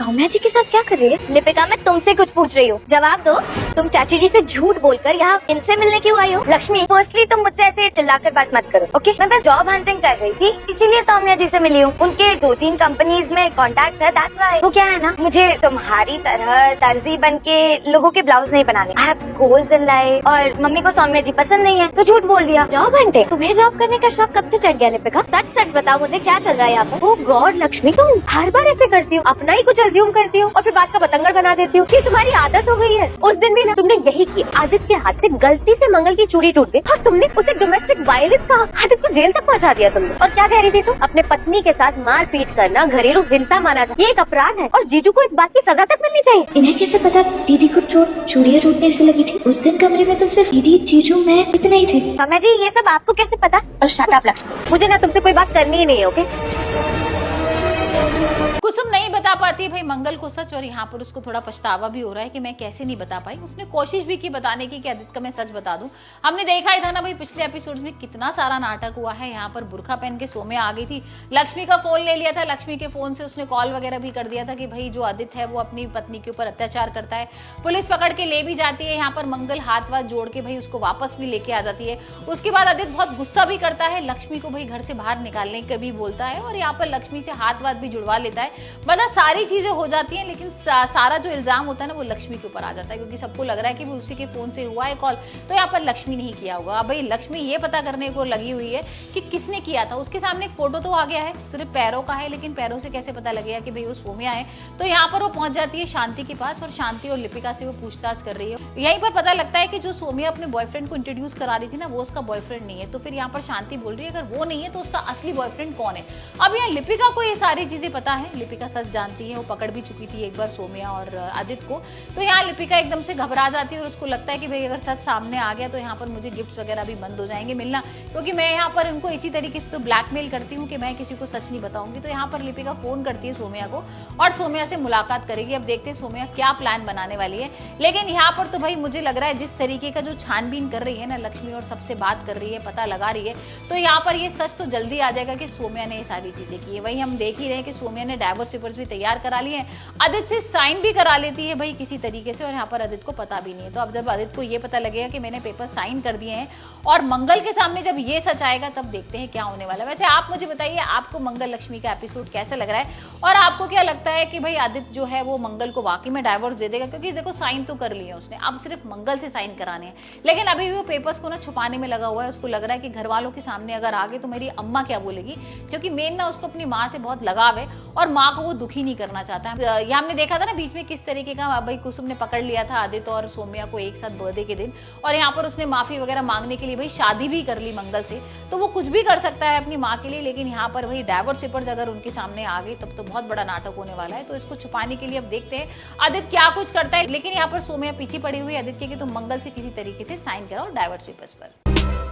सौम्या जी के साथ क्या कर रही है? लिपिका, मैं तुमसे कुछ पूछ रही हूँ, जवाब दो। तुम चाची जी से झूठ बोलकर यहाँ इनसे मिलने क्यों आई हो? लक्ष्मी, फर्स्टली तुम मुझसे ऐसे चिल्लाकर बात मत करो, ओके? मैं बस जॉब हंटिंग कर रही थी, इसीलिए सौम्या जी से मिली हूँ। उनके 2-3 कंपनीज में कॉन्टैक्ट है, दैट्स व्हाई। वो क्या है ना, मुझे तुम्हारी तरह दर्जी बन के लोगों के ब्लाउज नहीं बनाने। I have goals in life, और मम्मी को सौम्या जी पसंद नहीं है, तो झूठ बोल दिया। Job hunting? तुम्हें जॉब करने का शौक कब से चढ़ गया लिपिका? सच सच बताओ मुझे, क्या चल रहा है यहाँ पर? ओह गॉड लक्ष्मी, तुम हर बार ऐसे करती हो, अपना ही कुछ अज्यूम करती हो और फिर बात का बतंगड़ बना देती हो। ये तुम्हारी आदत हो गई है। उस दिन भी ना तुमने यही किया। आदित्य के हाथ से गलती से मंगल की चूड़ी टूट गई और तुमने उसे डोमेस्टिक वायलेंस कहा। आदित्य को जेल तक पहुंचा दिया तुमने। और क्या कह रही थी तुम? अपने पत्नी के साथ मारपीट करना घरेलू हिंसा माना जाए, ये एक अपराध है और जीजू को इस बात की सजा तक मिलनी चाहिए। इन्हें कैसे पता दीदी को चोट चूड़ियां टूटने से लगी थी? उस दिन कमरे में तो सिर्फ दीदी, जीजू, मैं इतने ही थे। सौम्या जी, ये सब आपको कैसे पता? और शट अप लक्ष्मी, मुझे ना तुमसे कोई बात करनी ही नहीं है, ओके? कुसुम नहीं बता पाती है भाई मंगल को सच, और यहाँ पर उसको थोड़ा पछतावा भी हो रहा है कि मैं कैसे नहीं बता पाई। उसने कोशिश भी की बताने की कि आदित्य का मैं सच बता दूं। हमने देखा ही था ना भाई पिछले एपिसोड्स में कितना सारा नाटक हुआ है। यहाँ पर बुरखा पहन के सौम्या आ गई थी, लक्ष्मी का फोन ले लिया था, लक्ष्मी के फोन से उसने कॉल वगैरह भी कर दिया था कि भाई जो आदित्य है वो अपनी पत्नी के ऊपर अत्याचार करता है। पुलिस पकड़ के ले भी जाती है। यहाँ पर मंगल हाथ वाथ जोड़ के भाई उसको वापस भी लेके आ जाती है। उसके बाद आदित्य बहुत गुस्सा भी करता है, लक्ष्मी को भाई घर से बाहर निकालने का भी बोलता है और यहाँ पर लक्ष्मी से हाथ वाथ भी जुड़वा लेता है। मतलब सारी चीजें हो जाती हैं, लेकिन सारा जो इल्जाम होता है ना वो लक्ष्मी के ऊपर आ जाता है, क्योंकि सबको लग रहा है कि वो उसी के फोन से हुआ है कॉल, तो यहाँ पर लक्ष्मी नहीं किया होगा। अब भाई लक्ष्मी ये पता करने को लगी हुई है कि किसने किया था। उसके सामने एक फोटो तो आ गया है, सिर्फ पैरों का है, लेकिन पैरों से कैसे पता लगेगा कि भाई वो सौम्या है। तो यहाँ पर वो पहुंच जाती है शांति के पास और शांति और लिपिका से वो पूछताछ कर रही है। यहीं पर पता लगता है कि जो सौम्या अपने बॉयफ्रेंड को इंट्रोड्यूस करा रही थी ना वो उसका बॉयफ्रेंड नहीं है। तो फिर यहाँ पर शांति बोल रही है अगर वो नहीं है तो उसका असली बॉयफ्रेंड कौन है। अब यहाँ लिपिका को ये सारी चीजें पता है, लिपिका सच जानती है, वो पकड़ भी चुकी थी एक बार सौम्या और आदित्य को। तो यहाँ लिपिका एकदम से घबरा जाती है और उसको लगता है कि भाई अगर सच सामने आ गया तो यहाँ पर मुझे गिफ्ट्स वगैरह भी बंद हो जाएंगे मिलना, क्योंकि मैं यहाँ पर उनको इसी तरीके से तो ब्लैकमेल करती हूँ कि मैं किसी को सच नहीं बताऊंगी। तो यहाँ पर लिपिका फोन करती है सौम्या को और सौम्या से मुलाकात करेगी। अब देखते हैं सौम्या क्या प्लान बनाने वाली है। लेकिन यहाँ पर तो भाई मुझे लग रहा है जिस तरीके का जो छानबीन कर रही है ना लक्ष्मी और सबसे बात कर रही है, पता लगा रही है, तो यहाँ पर ये सच तो जल्दी आ जाएगा कि सौम्या ने ये सारी चीजें की है। वही हम देख ही रहे हैं कि सौम्या ने डाइवोर्स पेपर्स भी तैयार करा लिए हैं, आदित्य से साइन भी करा लेती है भाई किसी तरीके से, और यहाँ पर आदित्य को पता भी नहीं है। तो अब जब आदित्य को ये पता लगेगा कि मैंने पेपर साइन कर दिए हैं और मंगल के सामने जब ये सच आएगा तब देखते हैं क्या होने वाला है। वैसे आप मुझे बताइए आपको मंगल लक्ष्मी का एपिसोड कैसा लग रहा है और आपको क्या लगता है कि भाई आदित्य जो है वो मंगल को वाकई में डाइवोर्स दे देगा, क्योंकि देखो साइन तो कर लिए उसने, अब सिर्फ मंगल से साइन कराने हैं। लेकिन अभी भी वो पेपर्स को ना छुपाने में लगा हुआ है। उसको लग रहा है कि घर वालों के सामने अगर आ गए तो मेरी अम्मा क्या बोलेगी, क्योंकि मेन ना उसको अपनी माँ से बहुत लगाव है और माँ को वो दुखी नहीं करना चाहता है। ये हमने देखा था ना बीच में किस तरीके का भाई कुसुम ने पकड़ लिया था आदित्य और सौम्या को एक साथ बर्थडे के दिन, और यहाँ पर उसने माफी वगैरह मांगने के लिए भाई शादी भी कर ली मंगल से, तो वो कुछ भी कर सकता है अपनी माँ के लिए। लेकिन यहाँ पर भाई डाइवोर्स पेपर्स अगर उनके सामने आ गए तब तो बहुत बड़ा नाटक होने वाला है। तो इसको छुपाने के लिए अब देखते हैं आदित्य क्या कुछ करता है। लेकिन यहाँ पर सौम्या पीछे पड़ी हुई आदित्य की, तो मंगल से किसी तरीके से साइन कराओ डाइवोर्स पेपर्स पर।